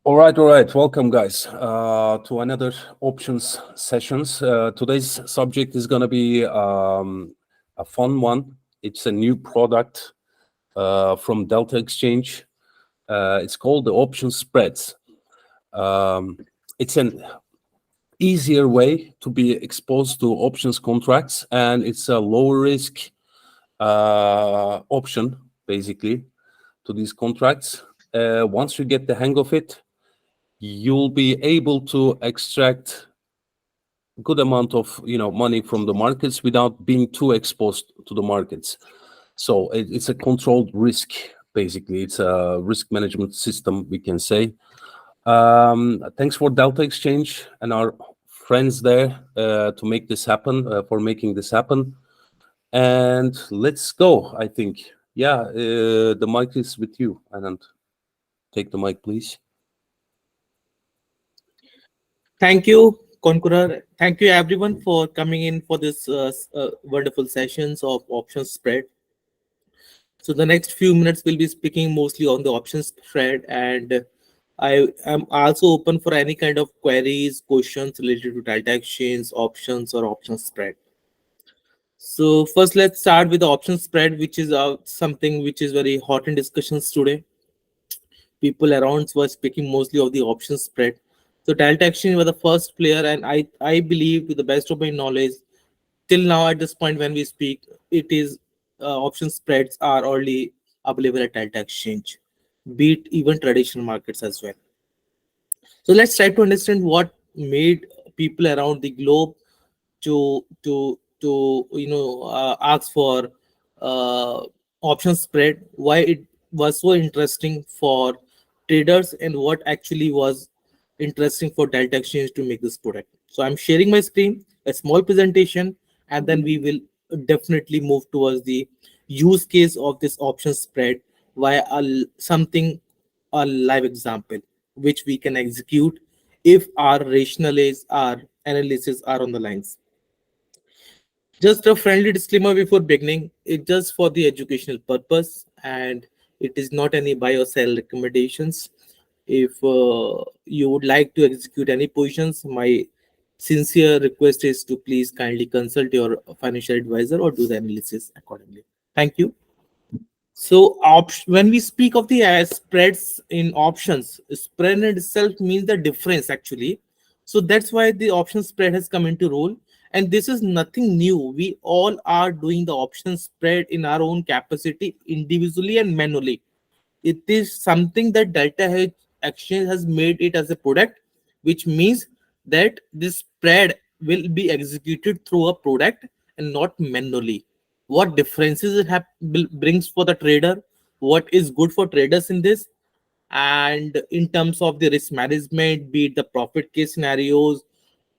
All right, all right. Welcome, guys, to another options sessions. Today's subject is going to be a fun one. It's a new product from Delta Exchange. It's called the option spreads. It's an easier way to be exposed to options contracts, and it's a low risk option, basically, to these contracts. Once you get the hang of it, you'll be able to extract good amount of money from the markets without being too exposed to the markets. So it's a controlled risk. Basically, it's a risk management system, we can say. Thanks for Delta Exchange and our friends there to make this happen, for making this happen. And let's go. I think, yeah, the mic is with you, Anand. Take the mic, please. Thank you, Konkurar. Thank you, everyone, for coming in for this wonderful sessions of options spread. So the next few minutes we'll be speaking mostly on the options spread, and I am also open for any kind of queries, questions related to delta exchange, options, or options spread. So first, let's start with the options spread, which is something which is very hot in discussions today. People around were speaking mostly of the options spread. So Delta Exchange was the first player, and I believe, to the best of my knowledge, till now at this point when we speak, it is option spreads are only available at Delta Exchange, be it even traditional markets as well. So let's try to understand what made people around the globe to ask for uh, option spread, why it was so interesting for traders, and what actually was interesting for Delta Exchange to make this product. So I'm sharing my screen, a small presentation, and then we will definitely move towards the use case of this option spread via something, a live example which we can execute if our rationalize, our analysis are on the lines. Just a friendly disclaimer before beginning, it's just for the educational purpose, and it is not any buy or sell recommendations. If you would like to execute any positions, my sincere request is to please kindly consult your financial advisor or do the analysis accordingly. Thank you. So when we speak of the spreads in options, spread in itself means the difference actually. So that's why the option spread has come into role. And this is nothing new. We all are doing the option spread in our own capacity individually and manually. It is something that Exchange has made it as a product, which means that this spread will be executed through a product and not manually. What differences it brings for the trader, what is good for traders in this, and in terms of the risk management, be it the profit case scenarios,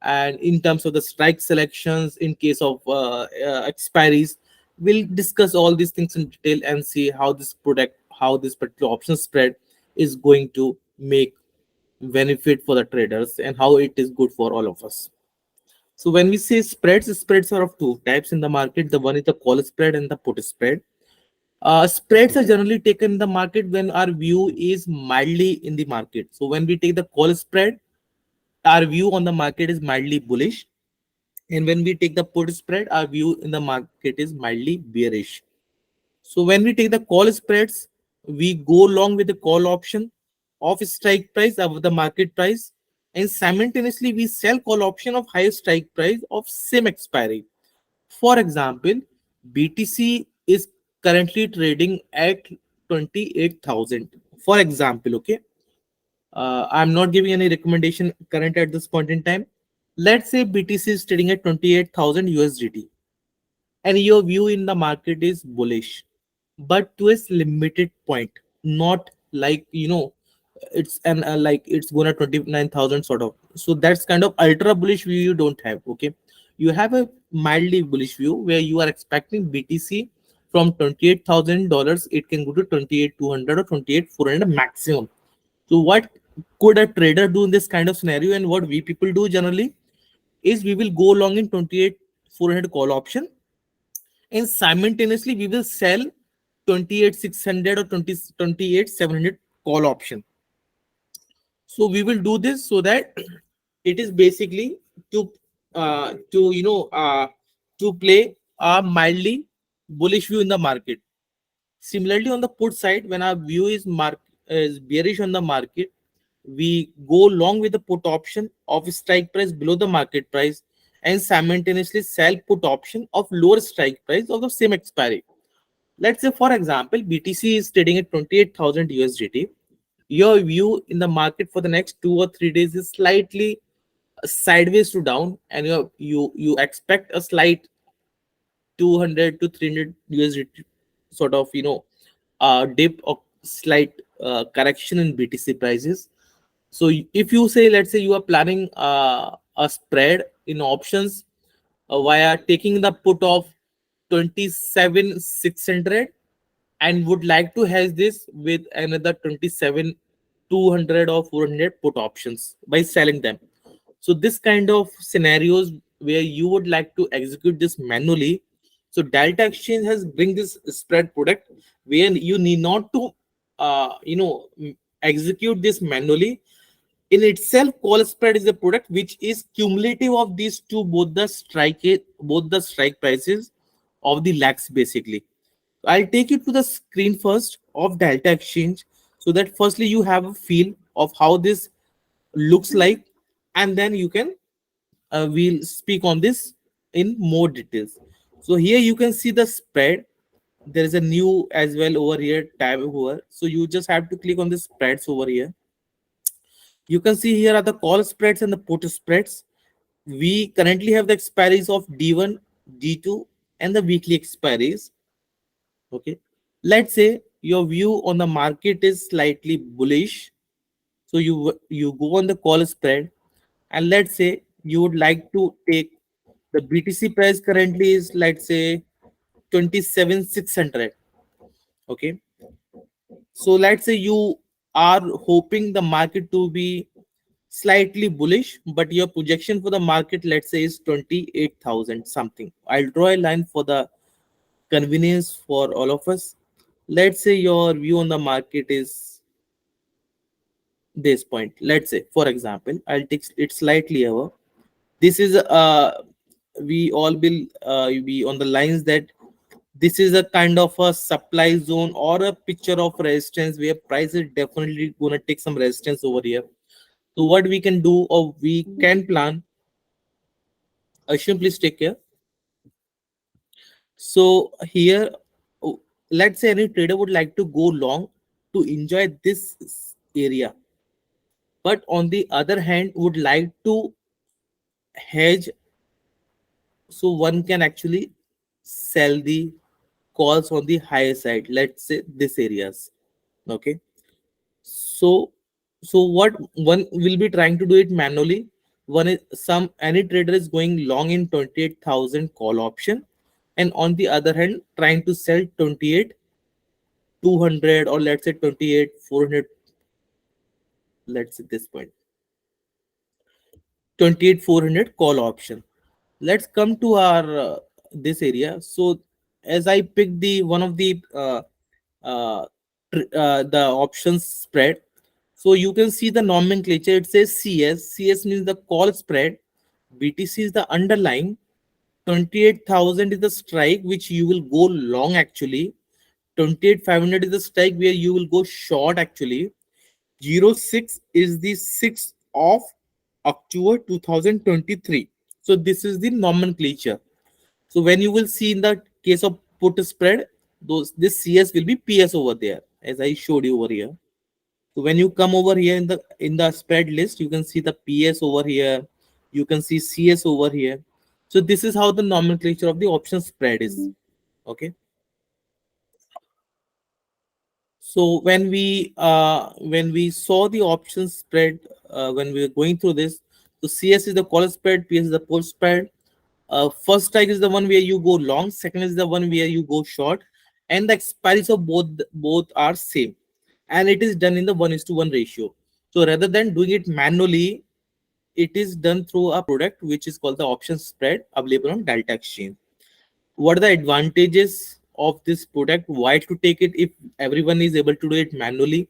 and in terms of the strike selections in case of expiries. We'll discuss all these things in detail and see how this product, how this particular option spread is going to make benefit for the traders and how it is good for all of us. So when we say spreads, spreads are of two types in the market. The one is the call spread and the put spread. Spreads are generally taken in the market when our view is mildly in the market. So when we take the call spread, our view on the market is mildly bullish. And when we take the put spread, our view in the market is mildly bearish. So when we take the call spreads, we go along with the call option of strike price above the market price, and simultaneously we sell call option of higher strike price of same expiry. For example, BTC is currently trading at 28,000. For example, okay. I'm not giving any recommendation current at this point in time. Let's say BTC is trading at 28,000 USDT, and your view in the market is bullish, but to a limited point, not like it's an like it's gonna 29,000 sort of. So that's kind of ultra bullish view you don't have. Okay, you have a mildly bullish view where you are expecting BTC from $28,000, it can go to 28,200 or 28,400 maximum. So what could a trader do in this kind of scenario, and what we people do generally is we will go along in 28,400 call option, and simultaneously we will sell 28,600 or 28,700 call option. So we will do this so that it is basically to to play a mildly bullish view in the market. Similarly, on the put side, when our view is bearish on the market, we go long with the put option of strike price below the market price and simultaneously sell put option of lower strike price of the same expiry. Let's say, for example, BTC is trading at 28,000 USDT. Your view in the market for the next 2 or 3 days is slightly sideways to down, and you expect a slight 200 to 300 USDT sort of dip or slight correction in BTC prices. So if you say, let's say you are planning a spread in options via taking the put of 27,600 and would like to hedge this with another 27,200 or 400 put options by selling them. So this kind of scenarios where you would like to execute this manually. So Delta Exchange has bring this spread product where you need not to execute this manually. In itself, call spread is a product which is cumulative of these two, both the strike prices of the lakhs basically. I'll take you to the screen first of Delta Exchange so that firstly you have a feel of how this looks like, and then you can we'll speak on this in more details. So here you can see the spread. There is a new as well over here tab over. So you just have to click on the spreads over here. You can see here are the call spreads and the put spreads. We currently have the expiries of D1, D2, and the weekly expiries. Okay. Let's say your view on the market is slightly bullish. So you go on the call spread, and let's say you would like to take the BTC price currently is, let's say, 27,600. Okay. So let's say you are hoping the market to be slightly bullish, but your projection for the market, let's say, is 28,000 something. I'll draw a line for the convenience for all of us. Let's say your view on the market is this point. Let's say, for example, I'll take it slightly over. This is we all will be on the lines that this is a kind of a supply zone or a picture of resistance where price is definitely gonna take some resistance over here. So what we can do or we can plan. Ashwin, please take care. So here, oh, let's say any trader would like to go long to enjoy this area, but on the other hand would like to hedge, so one can actually sell the calls on the higher side. Let's say this areas. Okay. So what one will be trying to do it manually. One is some any trader is going long in 28,000 call option, and on the other hand trying to sell 28,200 or let's say 28,400. Let's say this point 28,400 call option. Let's come to our this area. So as I picked the one of uh, the options spread. So you can see the nomenclature. It says CS. CS means the call spread. BTC is the underlying. 28,000 is the strike which you will go long actually. 28,500 is the strike where you will go short actually. 06 is the 6th of October 2023. So this is the nomenclature. So when you will see in the case of put spread, those this CS will be PS over there, as I showed you over here. So when you come over here in the spread list, you can see the PS over here. You can see CS over here. So this is how the nomenclature of the option spread is. Okay. So when we saw the option spread when we were going through this, so CS is the call spread, PS is the put spread. First strike is the one where you go long, second is the one where you go short, and the expiries of both are same, and it is done in the 1:1 ratio. So rather than doing it manually, it is done through a product which is called the option spread available on Delta Exchange. What are the advantages of this product? Why to take it if everyone is able to do it manually?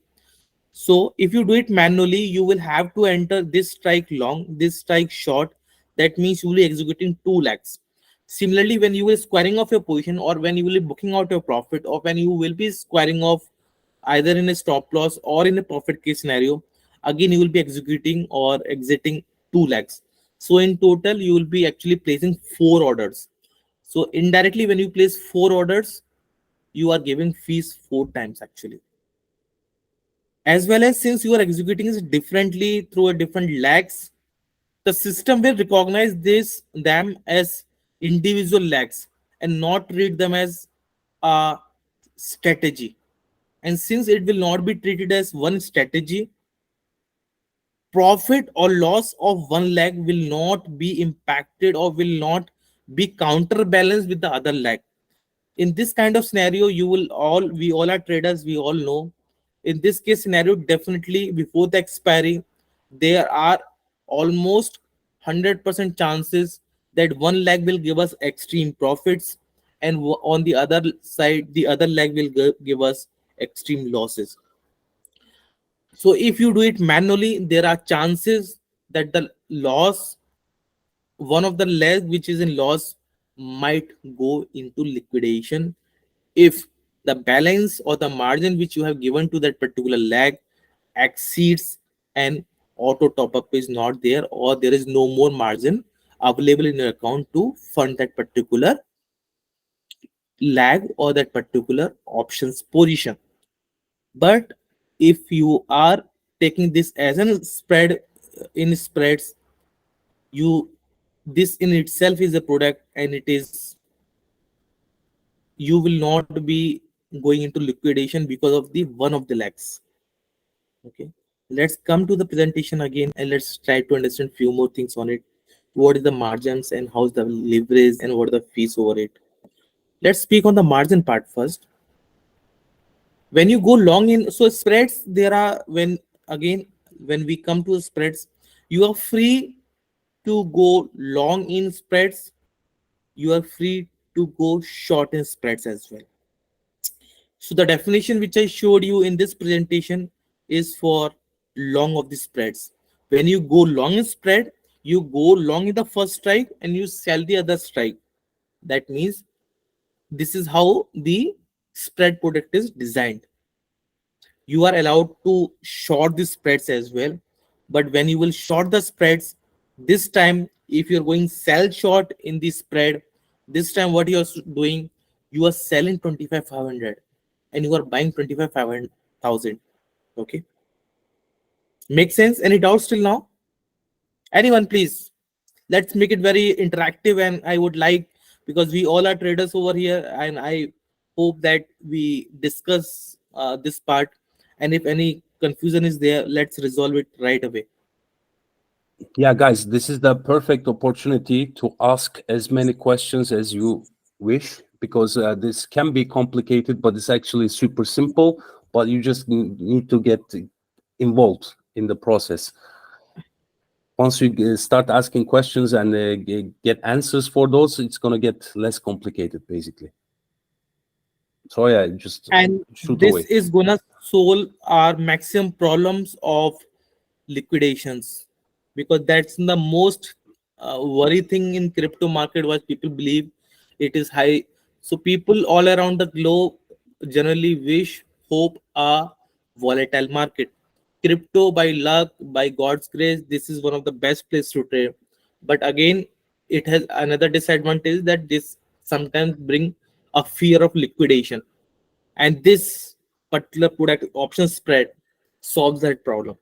So if you do it manually, you will have to enter this strike long, this strike short. That means you will be executing 2 lakhs. Similarly, when you will squaring off your position, or when you will be booking out your profit, or when you will be squaring off either in a stop loss or in a profit case scenario, again you will be executing or exiting 2 lakhs. So in total, you will be actually placing 4 orders. So indirectly, when you place 4 orders, you are giving fees 4 times actually. As well as, since you are executing it differently through a different lags, the system will recognize this them as individual lags and not treat them as a strategy. And since it will not be treated as one strategy, profit or loss of one leg will not be impacted or will not be counterbalanced with the other leg. In this kind of scenario, you will all we all are traders, we all know. In this case scenario, definitely before the expiry, there are almost 100% chances that one leg will give us extreme profits, and on the other side, the other leg will give us extreme losses. So if you do it manually, there are chances that the loss, one of the leg which is in loss, might go into liquidation if the balance or the margin which you have given to that particular leg exceeds, and auto top up is not there, or there is no more margin available in your account to fund that particular lag or that particular options position. But if you are taking this as a spread, in spreads, you, this in itself is a product, and it is, you will not be going into liquidation because of the one of the lags. Okay, let's come to the presentation again, and let's try to understand few more things on it. What is the margins, and how's the leverage, and what are the fees over it? Let's speak on the margin part first. When you go long in, so spreads, there are, when again, when we come to the spreads, you are free to go long in spreads, you are free to go short in spreads as well. So the definition which I showed you in this presentation is for long of the spreads. When you go long in spread, you go long in the first strike and you sell the other strike. That means this is how the spread product is designed. You are allowed to short the spreads as well, but when you will short the spreads, this time if you're going sell short in the spread, this time what you are doing, you are selling 25,500 and you are buying 25,500. Okay, make sense? Any doubts till now? Anyone, please? Let's make it very interactive, and I would like, because we all are traders over here, and I hope that we discuss this part, and if any confusion is there, let's resolve it right away. Yeah, guys, this is the perfect opportunity to ask as many questions as you wish, because this can be complicated, but it's actually super simple. But you just need to get involved in the process. Once you start asking questions and get answers for those, it's going to get less complicated, basically. So yeah, just And shoot this away. is gonna solve our maximum problems of liquidations, because that's the most worry thing in crypto market, what people believe it is high. So people all around the globe generally wish, hope a volatile market. Crypto, by luck, by God's grace, this is one of the best place to trade. But again, it has another disadvantage, that this sometimes bring a fear of liquidation, and this particular product option spread solves that problem.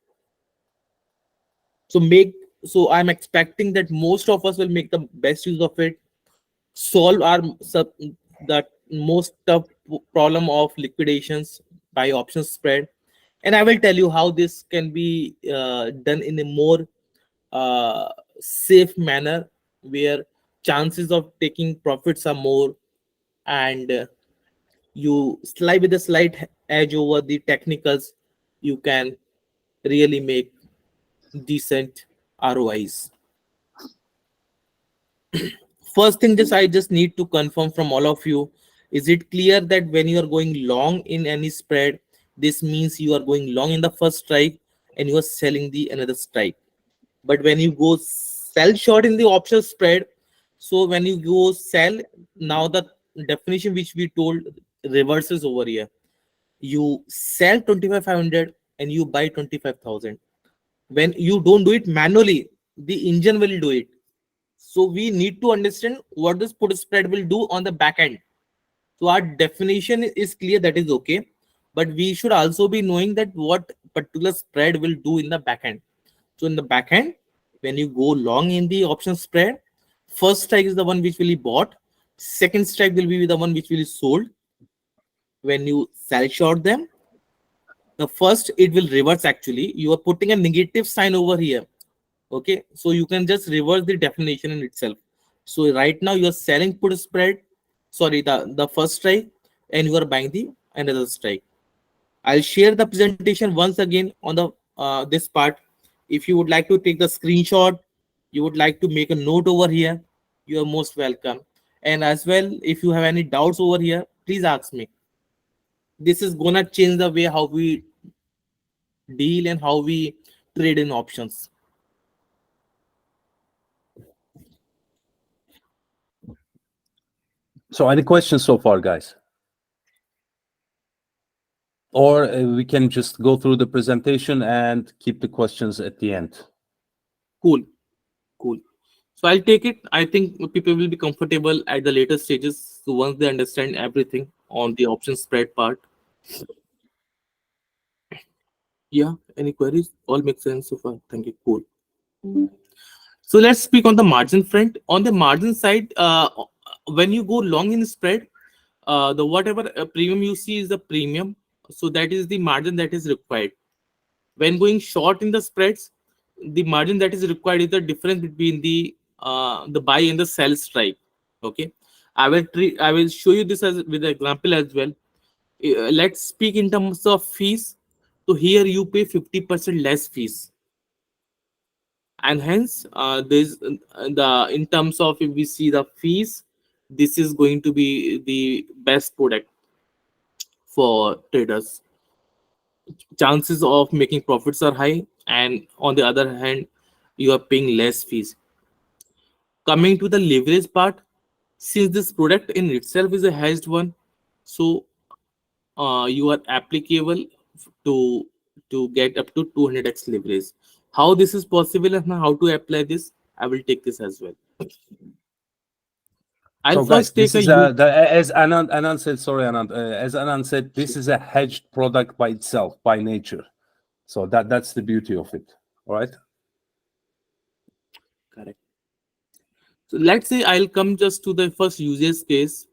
So I'm expecting that most of us will make the best use of it, solve our that most tough problem of liquidations by option spread, and I will tell you how this can be done in a more safe manner, where chances of taking profits are more, and you slide with a slight edge over the technicals, you can really make decent ROIs. First thing, just I just need to confirm from all of you, is it clear that when you are going long in any spread, This means you are going long in the first strike and you are selling the another strike. But when you go sell short in the option spread, so when you go sell, now the definition which we told reverses over here. You sell 25,500 and you buy 25,000. When you don't do it manually, the engine will do it. So we need to understand what this put spread will do on the back end. So our definition is clear, that is okay, but we should also be knowing that what particular spread will do in the back end. So in the back end, when you go long in the option spread, first strike is the one which will be bought, second strike will be the one which will be sold. When you sell short them, the first it will reverse. Actually, you are putting a negative sign over here. Okay, so you can just reverse the definition in itself. So right now you are selling put spread, sorry, the first strike, and you are buying the another strike. I'll share the presentation once again on the this part. If you would like to take the screenshot, you would like to make a note over here, you are most welcome. And as well, if you have any doubts over here, please ask me. This is gonna change the way how we deal and how we trade in options. So any questions so far, guys? Or we can just go through the presentation and keep the questions at the end. Cool, cool. So I'll take it. I think people will be comfortable at the later stages. So once they understand everything on the option spread part. Yeah. Any queries? All make sense so far. Thank you. Cool. So let's speak on the margin front. On the margin side, when you go long in spread, the whatever premium you see is the premium. So that is the margin that is required. When going short in the spreads, the margin that is required is the difference between the buy and the sell strike. Okay, I will show you this as with the example as well. Let's speak in terms of fees. So here you pay 50% less fees, and hence this the in terms of, if we see the fees, this is going to be the best product for traders. Chances of making profits are high, and on the other hand, you are paying less fees. Coming to the leverage part, since this product in itself is a hedged one, so you are applicable to get up to 200x leverage. How this is possible and how to apply this, I will take this as well. I'll So, guys, first take this a is you. as Anand said. Sorry, Anand. As Anand said, this is a hedged product by itself, by nature. So that's the beauty of it. All right. Correct. So let's say I'll come just to the first usage case.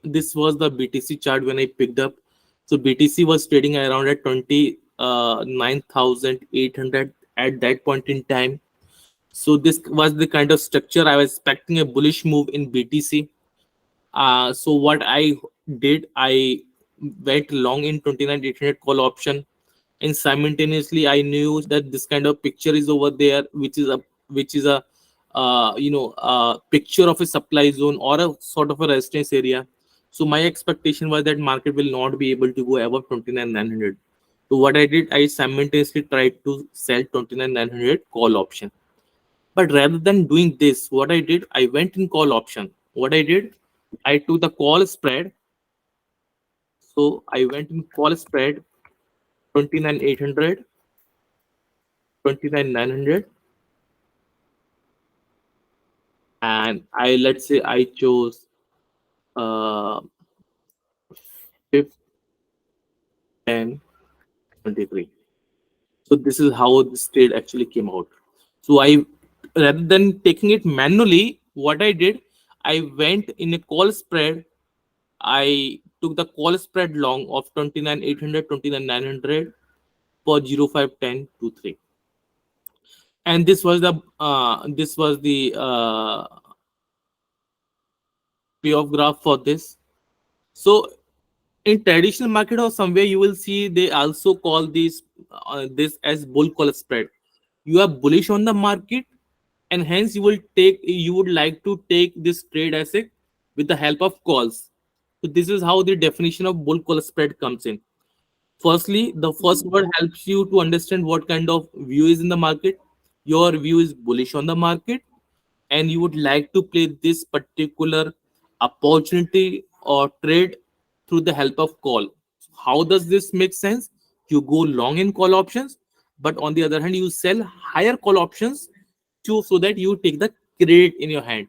This was the BTC chart when I picked up. So BTC was trading around at 29,800 at that point in time. So this was the kind of structure I was expecting, a bullish move in BTC. So what I did, I went long in 29,800 call option, and simultaneously I knew that this kind of picture is over there, which is a picture of a supply zone or a sort of a resistance area. So my expectation was that market will not be able to go above 29,900. So what I did, I simultaneously tried to sell 29,900 call option. But rather than doing this, what I did, I went in call option. What I did, I took the call spread. So I went in call spread 29,800, 29,900, and I, let's say I chose uh 5th, 10, 23. So this is how this trade actually came out. So I, rather than taking it manually, what I did, I went in a call spread. I took the call spread long of 29,800, 29,900 for 051023, and this was the payoff graph for this. So in traditional market or somewhere, you will see they also call this as bull call spread. You are bullish on the market, and hence you would like to take this trade as a with the help of calls. So this is how the definition of bull call spread comes in. Firstly, the first word helps you to understand what kind of view is in the market. Your view is bullish on the market, and you would like to play this particular opportunity or trade through the help of call. How does this make sense? You go long in call options, but on the other hand, you sell higher call options to so that you take the credit in your hand.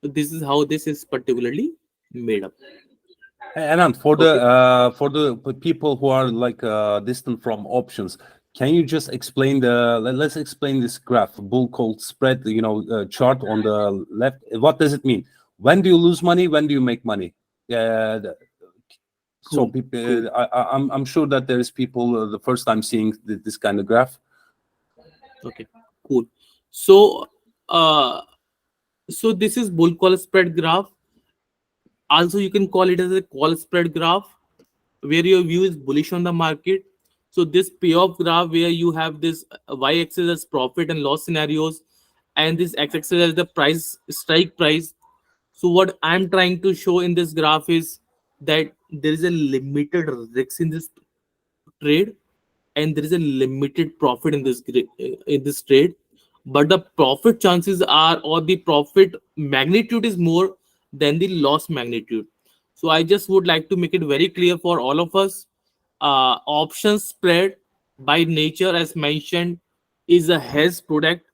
So this is how this is particularly made up. And Okay. for the people who are like distant from options, can you just explain let's explain this graph, bull call spread, chart on the left. What does it mean? When do you lose money? When do you make money? Yeah. So Cool. people, Cool. I'm sure that there is people the first time seeing this kind of graph. Okay. Cool. So, this is bull call spread graph. Also, you can call it as a call spread graph, where your view is bullish on the market. So this payoff graph where you have this y-axis as profit and loss scenarios, and this x-axis as the price strike price. So what I'm trying to show in this graph is that there is a limited risk in this trade, and there is a limited profit in this trade, but the profit chances are, or the profit magnitude is more than the loss magnitude. So I just would like to make it very clear for all of us. Option spread by nature, as mentioned, is a hedge product.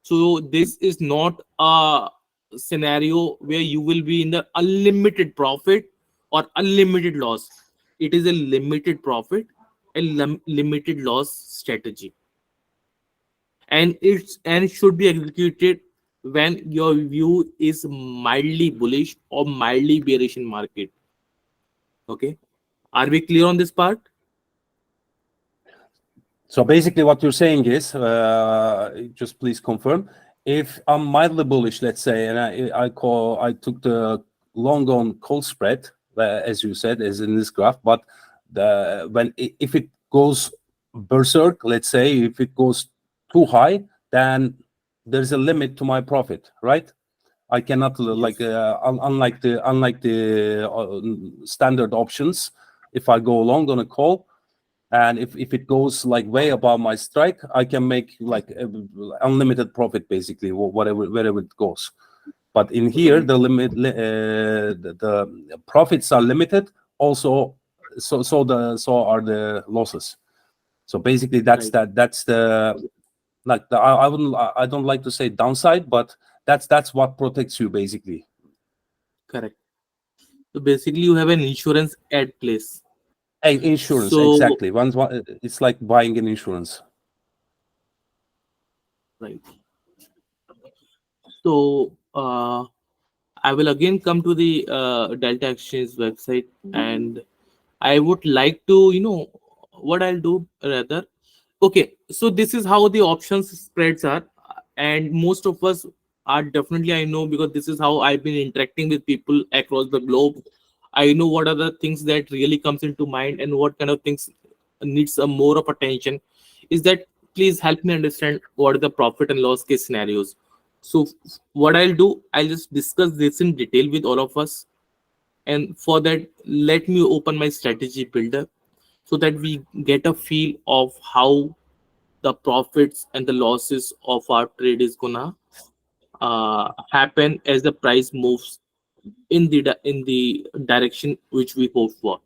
So this is not a scenario where you will be in the unlimited profit or unlimited loss. It is a limited profit and limited loss strategy, and should be executed when your view is mildly bullish or mildly bearish in market. Okay, are we clear on this part? So basically, what you're saying is, just please confirm, if I'm mildly bullish, let's say, and I took the long on call spread, as you said, as in this graph, but if it goes berserk, let's say, if it goes too high, then there's a limit to my profit, right? I cannot like Yes. unlike the standard options. If I go long on a call, and if it goes like way above my strike, I can make like unlimited profit, basically, whatever wherever it goes. But in here, Right. the the profits are limited also. So are the losses. So basically, Right. that's the, like, I don't like to say downside, but that's what protects you, basically. Correct. So basically, you have an insurance at place. Insurance, So exactly. It's like buying an insurance. right. So I will again come to the Delta Exchange website, and I would like to, what I'll do rather. Okay, so this is how the options spreads are, and most of us are definitely, I know, because this is how I've been interacting with people across the globe. I know what are the things that really comes into mind and what kind of things needs a more of attention. Is that, please help me understand what are the profit and loss case scenarios. So what I'll do, I'll just discuss this in detail with all of us, and for that, let me open my strategy builder so that we get a feel of how the profits and the losses of our trade is gonna happen as the price moves in the direction which we hope for.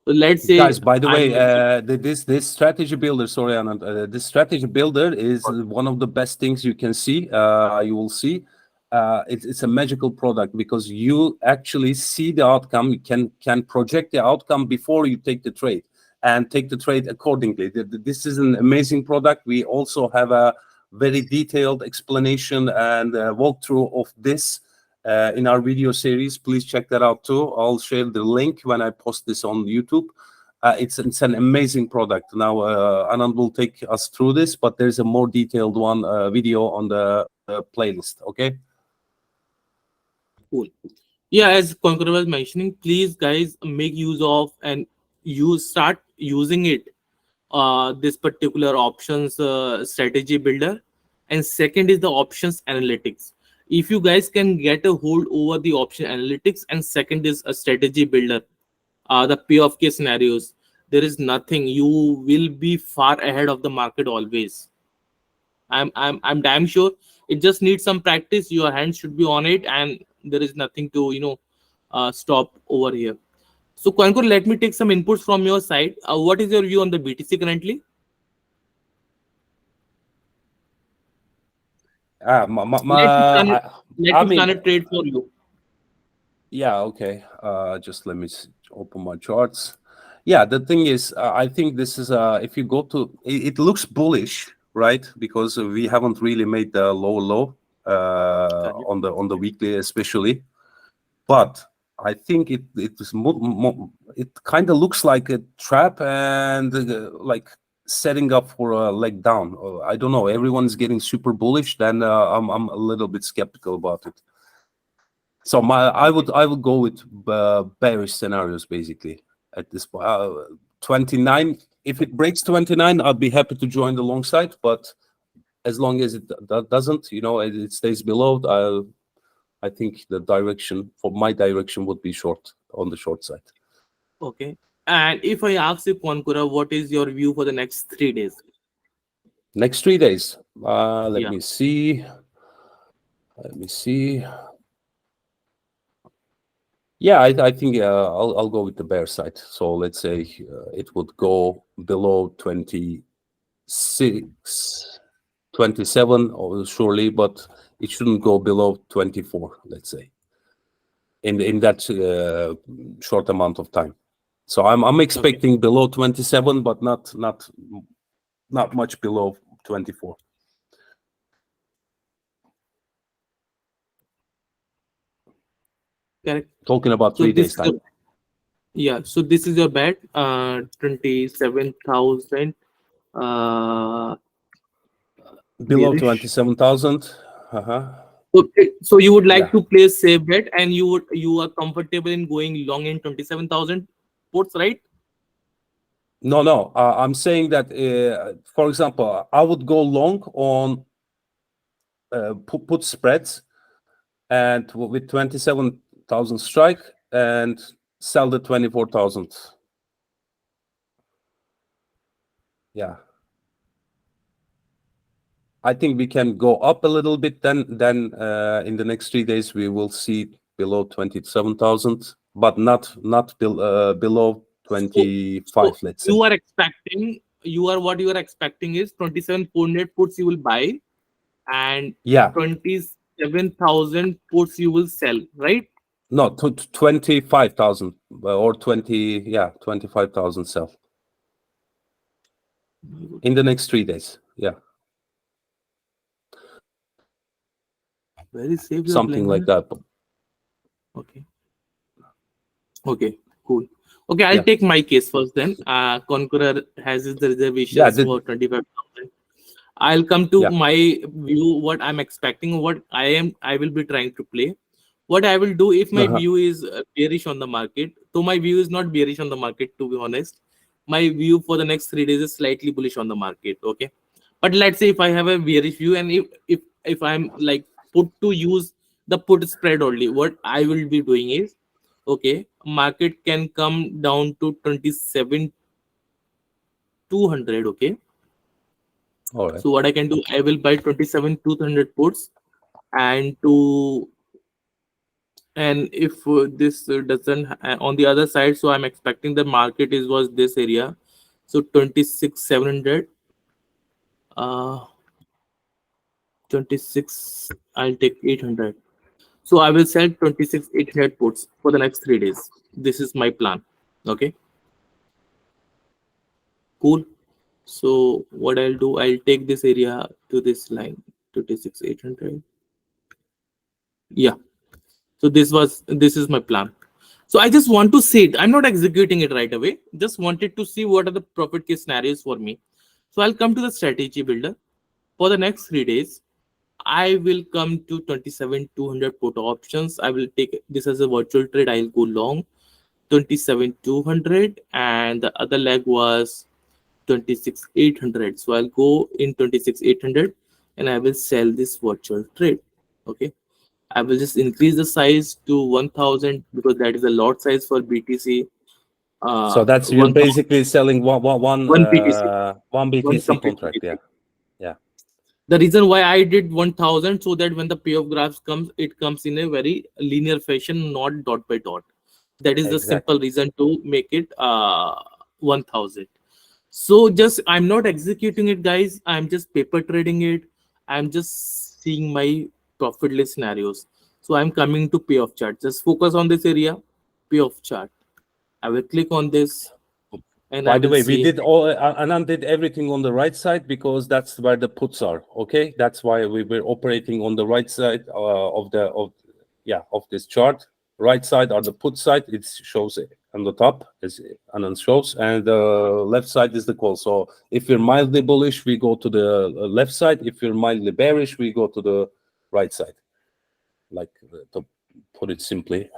So let's say Guys, by the way, I'm this strategy builder, sorry, Anand, this strategy builder is one of the best things you can see. You will see, it's a magical product because you actually see the outcome. You can project the outcome before you take the trade and take the trade accordingly. This is an amazing product. We also have a very detailed explanation and walkthrough of this in our video series. Please check that out too. I'll share the link when I post this on YouTube. It's an amazing product. Now, Anand will take us through this, but there's a more detailed one video on the playlist. Okay. cool. Yeah, as Concur was mentioning, please guys make use of and start using it. This particular options strategy builder, and second is the options analytics. If you guys can get a hold over the option analytics, and second is a strategy builder, the payoff case scenarios, There is nothing. You will be far ahead of the market always. I'm damn sure. It just needs some practice. Your hands should be on it, and there is nothing to stop over here. So Kankur, let me take some inputs from your side. What is your view on the BTC currently? Let me plan it. Let I me plan mean, a trade for you. yeah, okay. Just let me open my charts. Yeah, the thing is, I think this is if you go to it looks bullish, right? Because we haven't really made the low Correct. on the weekly, especially. But I think it kind of looks like a trap and like setting up for a leg down. I don't know. Everyone's getting super bullish. Then I'm a little bit skeptical about it. So Okay. I would go with bearish scenarios basically at this point. 29. If it breaks 29, I'd be happy to join the long side. But as long as it doesn't, it stays below, I think the direction for my direction would be short on the short side. Okay. And if I ask you, Konkura, what is your view for the next 3 days? Next 3 days. Let Yeah. me see. Let me see. Yeah, I think I'll go with the bear side. So let's say it would go below 26, 27, surely, but it shouldn't go below 24. Let's say in that short amount of time. So I'm Okay. expecting below 27, but not much below 24. Correct. Talking about So 3 days this is time. your, yeah. So this is your bet. 27,000. Uh, Below bearish. 27,000. Uh-huh. Okay. So you would like Yeah. to place safe bet, and you are comfortable in going long in 27,000 ports, right? No, no. I'm saying that, for example, I would go long on put spreads and with 27,000 strike and sell the 24,000. Yeah. I think we can go up a little bit. Then in the next 3 days we will see below 27,000, but below So, so 25. Let's you say. are expecting, what you are expecting is 27,400 puts you will buy, and Yeah. 27,000 puts you will sell, right? No, 25,000 or 20. Yeah, 25,000 sell in the next 3 days. Yeah, Very safe you are something playing like here. that. Okay. Okay. Cool. Okay, I'll Yeah, take my case first then. Conqueror has his yeah, reservations for 25,000. I'll come to yeah. my view, what I'm expecting, what I will be trying to play. What I will do if my Uh-huh. view is bearish on the market. So my view is not bearish on the market, to be honest. My view for the next 3 days is slightly bullish on the market. Okay, but let's say if I have a bearish view, and if I'm like put to use the put spread only, what I will be doing is, okay, market can come down to 27,200. Okay, All right. so what I can do, I will buy 27,200 puts, and to and if this doesn't on the other side, so I'm expecting the market is was this area, so 26,700, 26, I'll take 800. So I will sell 26,800 puts for the next 3 days. This is my plan. Okay, cool. So what I'll do, I'll take this area to this line, 26,800. Yeah. So this is my plan. So I just want to see it. I'm not executing it right away. Just wanted to see what are the profit case scenarios for me. So I'll come to the strategy builder. For the next 3 days, I will come to 27,200 put options. I will take this as a virtual trade. I'll go long 27,200, and the other leg was 26,800. So I'll go in 26,800, and I will sell this virtual trade. Okay, I will just increase the size to 1,000 because that is a lot size for BTC. uh So that's you're 1000 basically selling one BTC, one one BTC complete contract. BTC. Yeah, yeah, The reason why I did 1000, so that when the payoff graphs comes, it comes in a very linear fashion, not dot by dot. That is the simple exactly. reason to make it 1000. So just I'm not executing it, guys. I'm just paper trading it. I'm just seeing my profitless scenarios. So I'm coming to payoff chart. Just focus on this area, payoff chart. I will click on this and I By the will way, we see. did all Anand did everything on the right side because that's where the puts are. Okay, that's why we were operating on the right side of this chart. Right side are the put side. It shows it on the top as Anand shows, and the left side is the call. So if you're mildly bullish, we go to the left side. If you're mildly bearish, we go to the right side. Like to put it simply.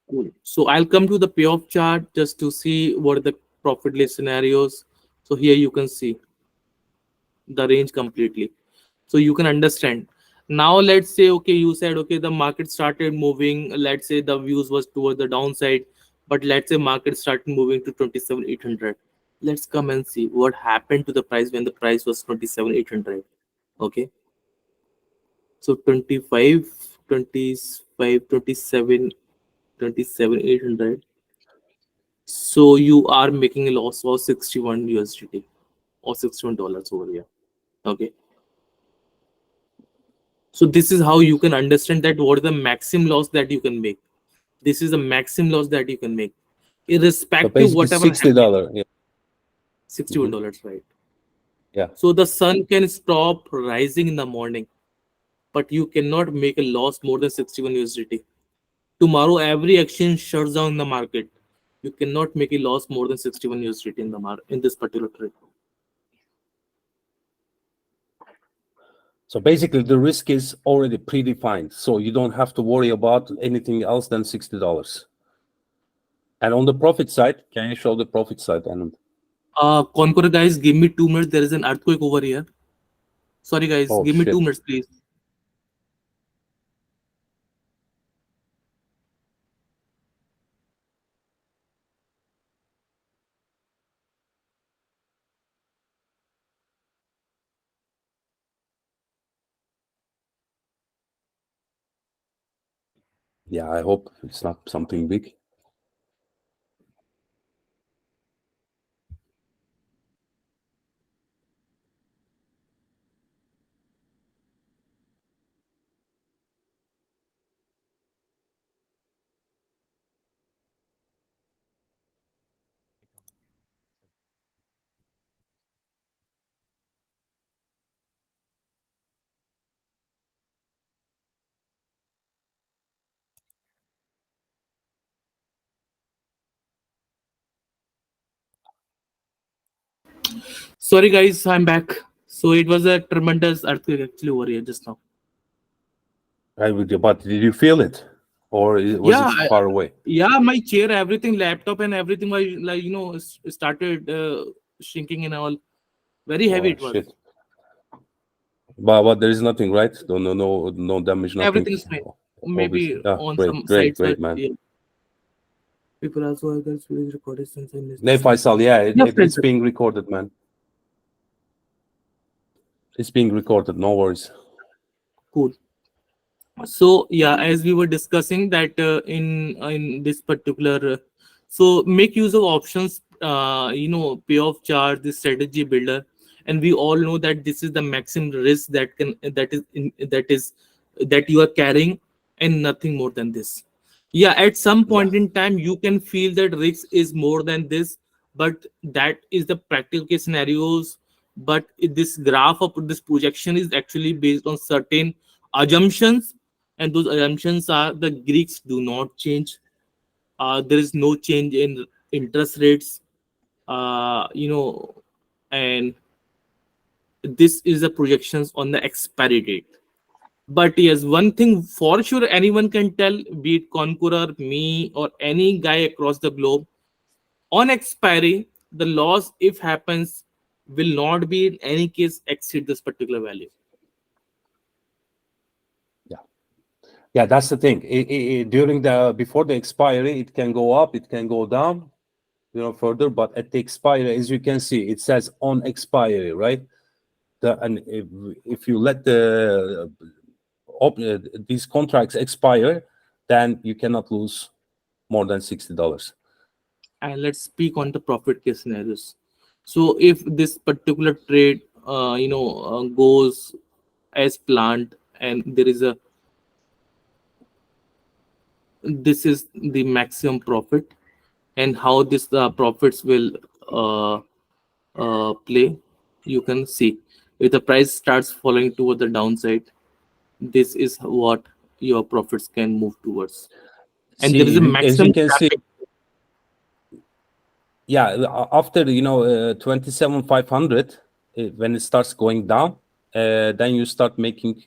Cool. So I'll come to the payoff chart just to see what are the profitless scenarios. So here you can see the range completely. So you can understand. Now let's say, okay, you said, okay, the market started moving. Let's say the views was toward the downside, but let's say market started moving to 27,800. Let's come and see what happened to the price when the price was 27,800. Okay. So 25, 25, 27, 27,800. So you are making a loss of 61 USDT or $61 over here. Okay. So this is how you can understand that what is the maximum loss that you can make. This is the maximum loss that you can make. So Irrespective basically whatever happens. $60. Yeah. Mhm. $61, right? Yeah. So the sun can stop rising in the morning, but you cannot make a loss more than 61 USDT. Tomorrow every exchange shuts down the market. You cannot make a loss more than 61 USDT in the in this particular trade. So basically, the risk is already predefined, so you don't have to worry about anything else than $60. And on the profit side, can you show the profit side? And Conqueror guys, give me 2 minutes. There is an earthquake over here. Sorry guys, oh give me two shit, minutes, please. yeah, I hope it's not something big. Sorry guys, I'm back. So it was a tremendous earthquake actually over here just now. But did you feel it, or was Yeah, it far away? yeah, my chair, everything, laptop and everything was like started shrinking and all. Very heavy Oh it was. shit! But there is nothing, right? No damage, nothing. Everything is fine. Obviously, Maybe yeah, on great, some great, sites, great, but man. yeah. People also have their videos recorded since I missed Nay this link. Faisal, yeah, Yeah, it's friends. being recorded, man. It's being recorded. No worries. Cool. So yeah, as we were discussing that in this particular so make use of options, payoff chart, the strategy builder, and we all know that this is the maximum risk that you are carrying, and nothing more than this. Yeah, at some Yeah, point in time you can feel that risk is more than this, but that is the practical case scenarios. But this graph of this projection is actually based on certain assumptions, and those assumptions are the Greeks do not change. There is no change in interest rates, and this is the projections on the expiry date. But yes, one thing for sure anyone can tell, be it Conqueror, me, or any guy across the globe, on expiry, the loss, if happens, will not be in any case exceed this particular value. yeah. Yeah, that's the thing. During the before the expiry, it can go up, it can go down, further. But at the expiry, as you can see, it says on expiry, right? And if you let these contracts expire, then you cannot lose more than $60. And let's speak on the profit case scenarios. So if this particular trade goes as planned, and there is a this is the maximum profit, and how this profits will uh, play, you can see if the price starts falling toward the downside, this is what your profits can move towards, and there is a See, as you maximum can see, traffic. yeah, after 27,500, when it starts going down, then you start making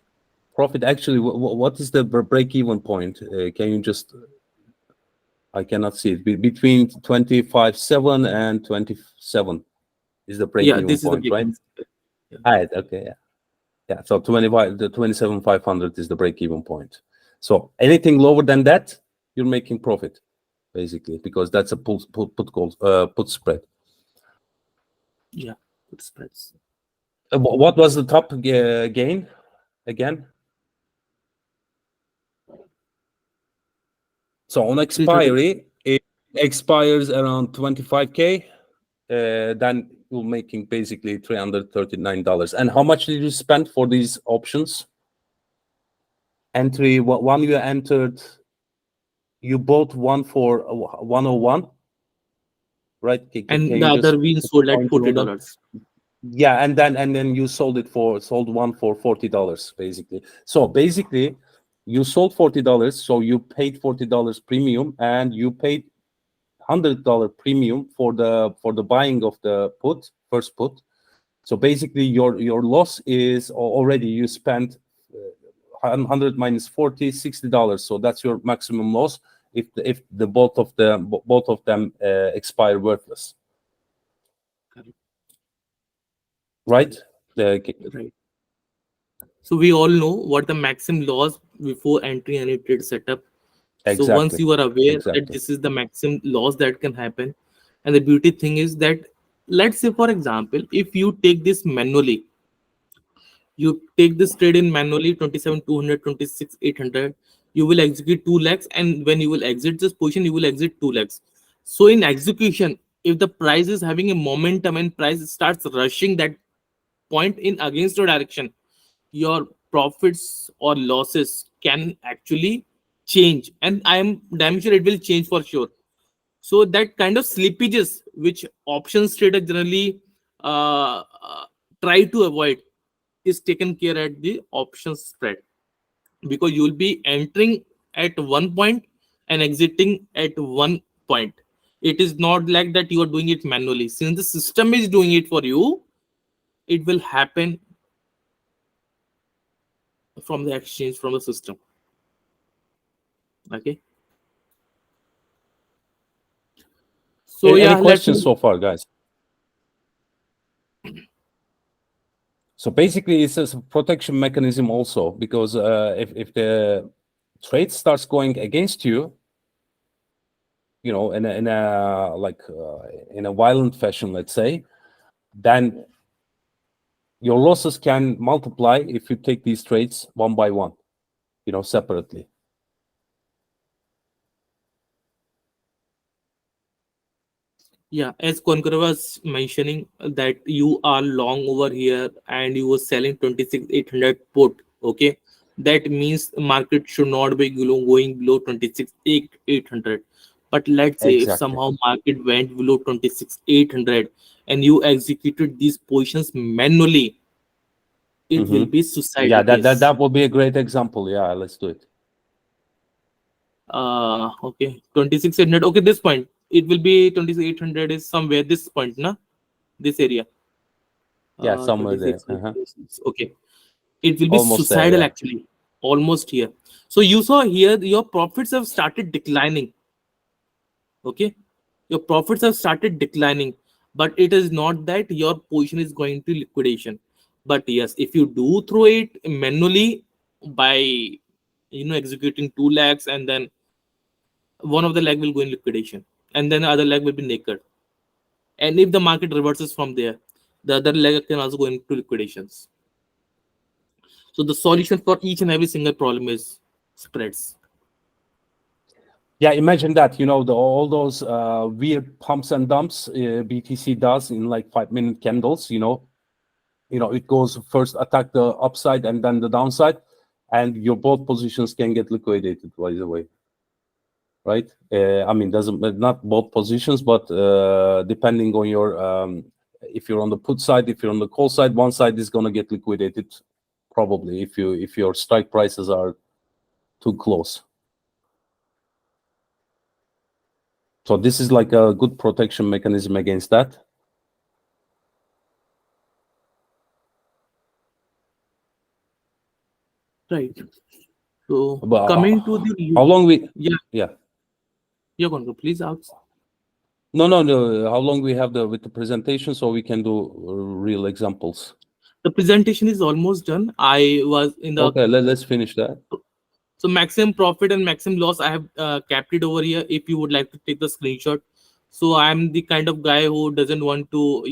profit. Actually, what is the break even point? Can you just, I cannot see it. Between 25.7 and 27 is the break Yeah, even this is the point, right? beginning. Yeah. Right, okay, yeah. Yeah, so 27,500 is the break even point. So anything lower than that, you're making profit, basically, because that's a put spread. Yeah, it spreads. What was the top gain again? So on 330. expiry, it expires around 25K. Then you're making basically $339. And how much did you spend for these options? Entry, one you entered, you bought one for 101, right? Can And the you just other being put a sold at pointer on that? $40. Yeah, and then you sold one for $40, basically. So basically, you sold $40, so you paid $40 premium, and you paid $100 premium for the buying of the first put. So basically, your loss is already you spent 100 minus 40, $60. So that's your maximum loss if the both of them expire worthless, Correct. right? The, Right. So we all know what the maximum loss before entering any trade setup. So once exactly, you are aware that exactly. this is the maximum loss that can happen, and the beauty thing is that, let's say for example, if you take this manually, you take this trade in manually 27,200, 26,800, you will execute 2 lakhs, and when you will exit this position, you will exit 2 lakhs. So in execution, if the price is having a momentum and price starts rushing that point in against your direction, your profits or losses can actually change, and I am damn sure it will change for sure. So that kind of slippages which options trader generally try to avoid is taken care at the options spread, because you will be entering at one point and exiting at one point. It is not like that you are doing it manually. Since the system is doing it for you, it will happen from the exchange, from the system. Okay. So Any yeah, let's questions move. so far, guys? So basically, it's a protection mechanism also, because if the trade starts going against you, in a violent fashion, let's say, then your losses can multiply if you take these trades one by one, separately. Yeah, as Concur was mentioning that you are long over here and you were selling 26,800 put. Okay, that means market should not be going below 26,800. But let's say if Exactly. somehow market went below 26,800 and you executed these positions manually, it will Mm-hmm. be suicidal Yeah, that case. that would be a great example. Yeah, let's do it. Okay, 26,800. Okay, this point it will be 26,800 is somewhere this point, na, this area. Yeah, somewhere there. 26, okay, it will be Almost there. suicidal Yeah. actually, almost here. So you saw here your profits have started declining. Okay, your profits have started declining, but it is not that your position is going to liquidation. But yes, if you do throw it manually by executing 2 lakhs, and then one of the leg will go in liquidation, and then the other leg will be naked. And if the market reverses from there, the other leg can also go into liquidations. So the solution for each and every single problem is spreads. Yeah, imagine that, all those weird pumps and dumps BTC does in like 5-minute candles, it goes first attack the upside and then the downside, and your both positions can get liquidated, by the way. Right? I mean, doesn't not both positions, but depending on your if you're on the put side, if you're on the call side, one side is gonna get liquidated probably if your strike prices are too close. So this is like a good protection mechanism against that. Right. So But coming to the how long we? yeah, Yeah. you're going to please ask. No. How long we have with the presentation so we can do real examples? The presentation is almost done. I was in the Okay, let's finish that. so maximum profit and maximum loss. I have capped it over here. If you would like to take the screenshot. So I'm the kind of guy who doesn't want to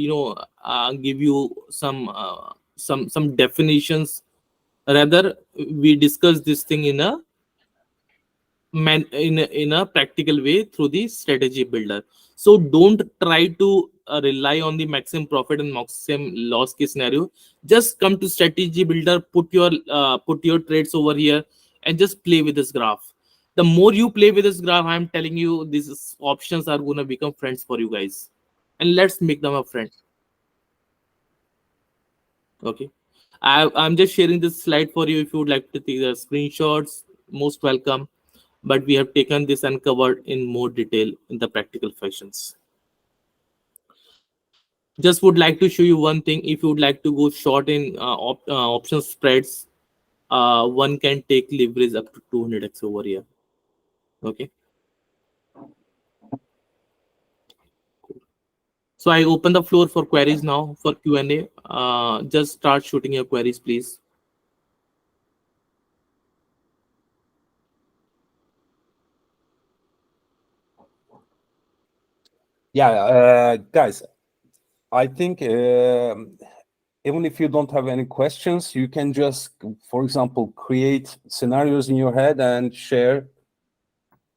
give you some definitions. Rather, we discuss this thing in a practical way through the strategy builder. So don't try to rely on the maximum profit and maximum loss case scenario. Just come to strategy builder, put your trades over here, and just play with this graph. The more you play with this graph, I'm telling you, these options are going to become friends for you guys, and let's make them a friend. Okay, I'm just sharing this slide for you. If you would like to take the screenshots, most welcome. But we have taken this and covered in more detail in the practical functions. Just would like to show you one thing. If you would like to go short in option spreads, one can take leverage up to 200x over here. Okay. So I open the floor for queries now for Q&A. Just start shooting your queries, please. Yeah, guys, I think even if you don't have any questions, you can just, for example, create scenarios in your head and share,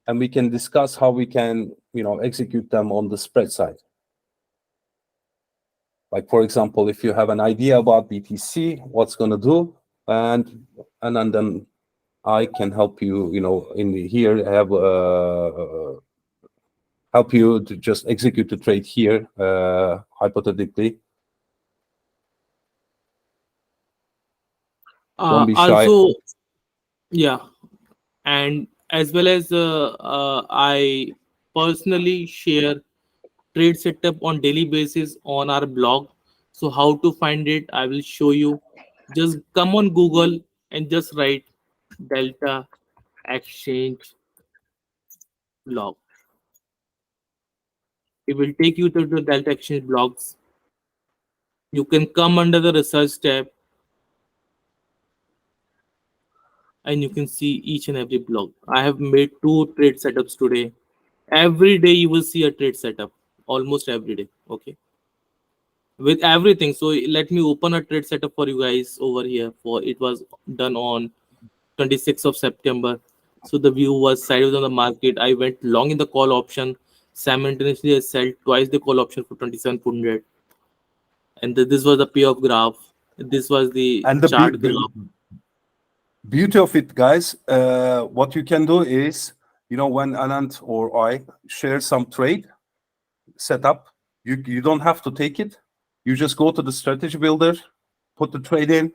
and we can discuss how we can, execute them on the spread side. Like, for example, if you have an idea about BTC, what's going to do, and then I can help you, in here, have help you to just execute the trade here, hypothetically. Don't be shy. Also, yeah, and as well as I personally share trade setup on daily basis on our blog. So how to find it, I will show you. Just come on Google and just write Delta Exchange blog. It will take you to the Delta Exchange blogs. You can come under the research tab and you can see each and every blog. I have made 2 trade setups today. Every day you will see a trade setup, almost every day. Okay, with everything. So let me open a trade setup for you guys over here. For it was done on 26th of September. So the view was sideways on the market. I went long in the call option. Simultaneously, I sold twice the call option for 2700. And this was the payoff graph. This was the And chart graph. beauty of it, guys, what you can do is, when Anand or I share some trade setup, you don't have to take it. You just go to the strategy builder, put the trade in,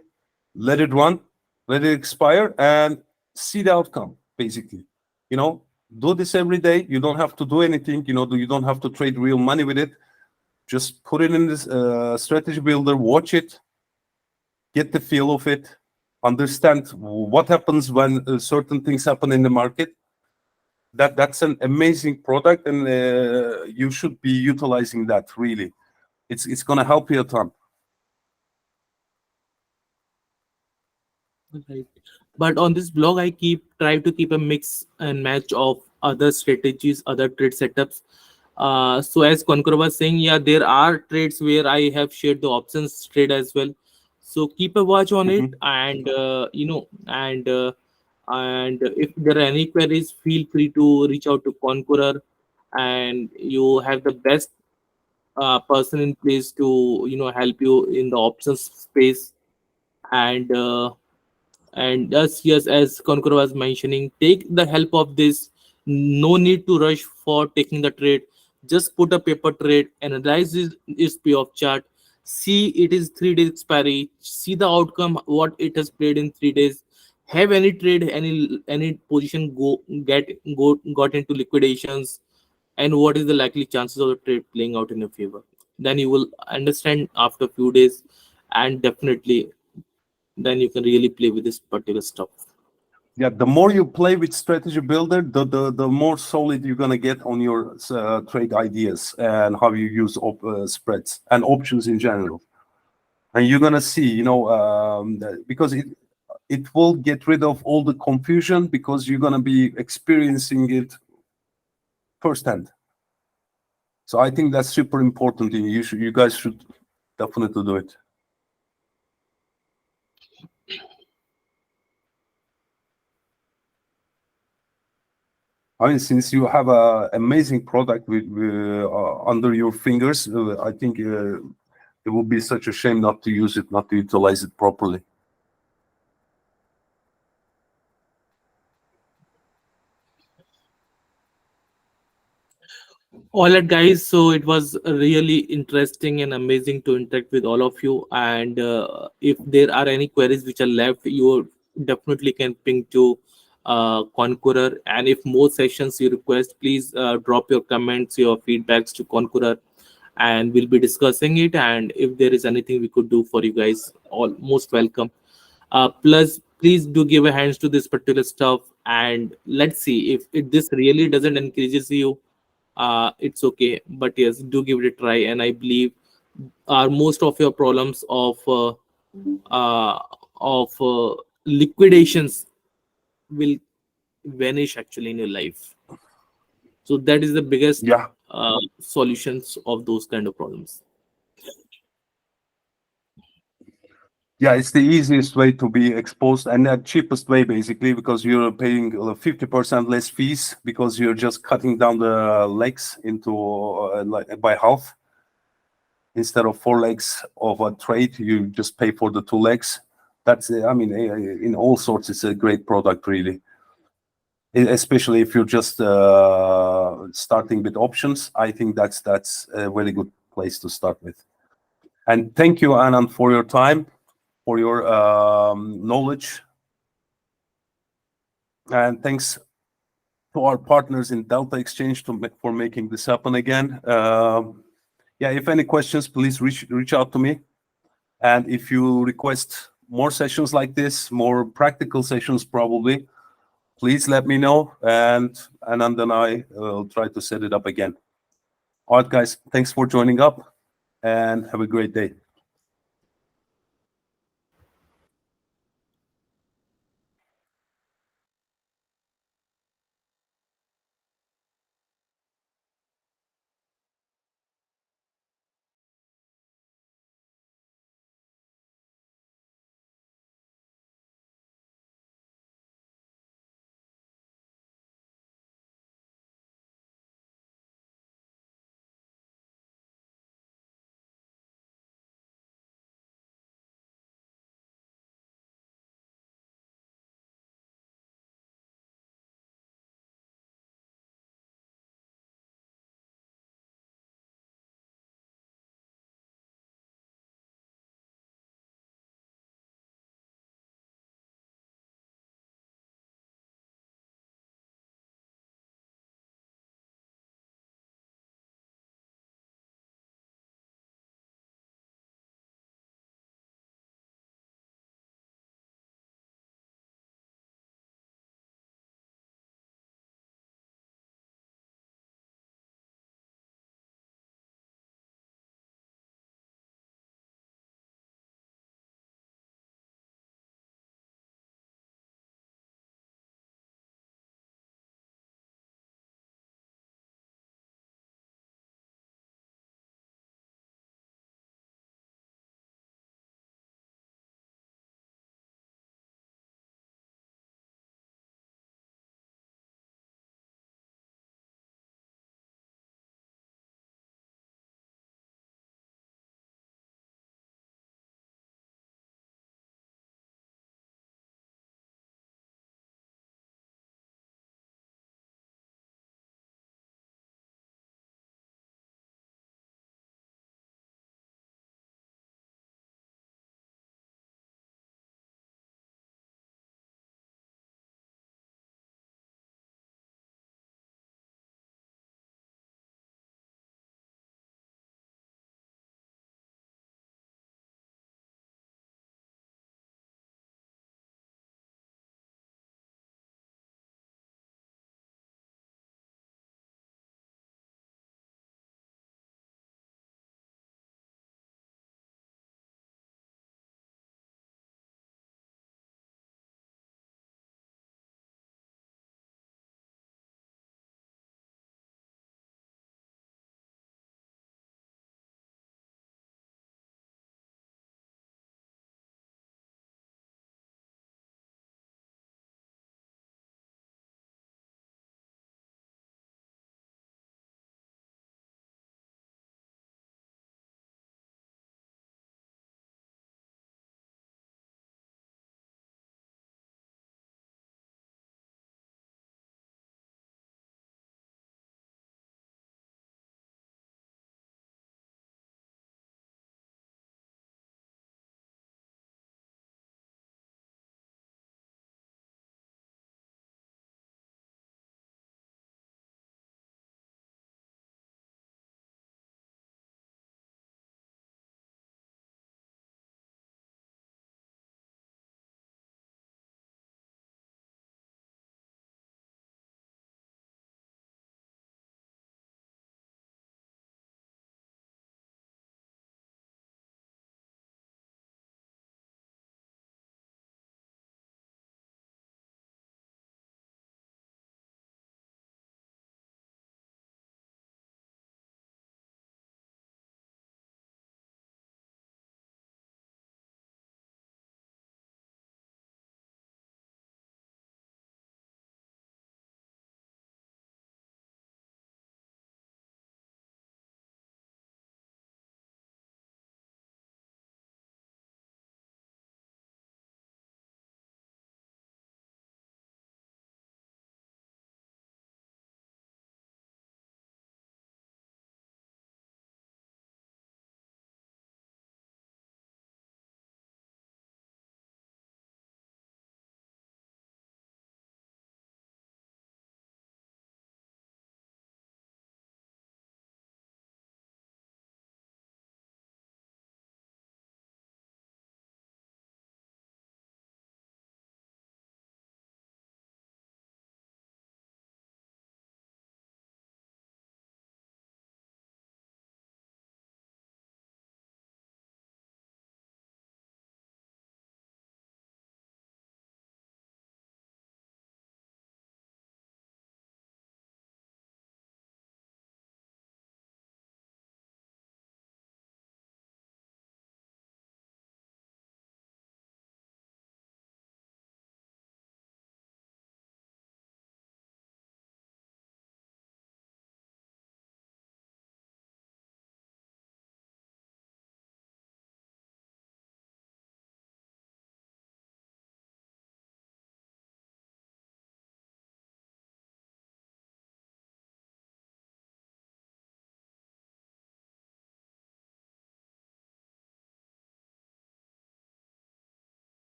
let it run, let it expire, and see the outcome, basically. Do this every day. You don't have to do anything. You don't have to trade real money with it. Just put it in this strategy builder, watch it, get the feel of it, understand what happens when certain things happen in the market. That's an amazing product, and you should be utilizing that. Really, it's going to help you a ton. Right. But on this blog, I keep try to keep a mix and match of other strategies, other trade setups. So as Concor was saying, yeah, there are trades where I have shared the options trade as well. So keep a watch on it, Mhm. and and if there are any queries, feel free to reach out to Conqueror, and you have the best person in place to help you in the options space. And uh, and thus, yes, as Concor was mentioning, take the help of this. No need to rush for taking the trade. Just put a paper trade, analyze its payoff chart, see it is 3 days expiry, see the outcome, what it has played in 3 days. Have any trade, any position got into liquidations, and what is the likely chances of the trade playing out in your favor. Then you will understand after a few days, and definitely then you can really play with this particular stuff. Yeah, the more you play with strategy builder, the more solid you're gonna get on your trade ideas and how you use spreads and options in general. And you're gonna see, because it will get rid of all the confusion because you're gonna be experiencing it firsthand. So I think that's super important. You guys should definitely do it. I mean, since you have a amazing product under your fingers, I think it would be such a shame not to use it, not to utilize it properly. All right, guys. So it was really interesting and amazing to interact with all of you. And if there are any queries which are left, you definitely can ping to Conqueror. And if more sessions you request, please drop your comments, your feedbacks to Conqueror, and we'll be discussing it. And if there is anything we could do for you guys, all most welcome. Plus, please do give a hands to this particular stuff, and let's see if this really doesn't encourages you. It's okay, but yes, do give it a try, and I believe most of your problems uh, of liquidations will vanish actually in your life. So that is the biggest Yeah, solutions of those kind of problems. yeah, it's the easiest way to be exposed and the cheapest way, basically, because you're paying 50% less fees because you're just cutting down the legs into like by half. Instead of 4 legs of a trade, you just pay for the 2 legs. That's, I mean, in all sorts, it's a great product, really. Especially if you're just starting with options. I think that's a really good place to start with. And thank you, Anand, for your time, for your knowledge, and thanks to our partners in Delta Exchange for making this happen again. Yeah, if any questions, please reach out to me. And if you request more sessions like this, more practical sessions probably, please let me know, and Anand and I will try to set it up again. All right, guys, thanks for joining up, and have a great day.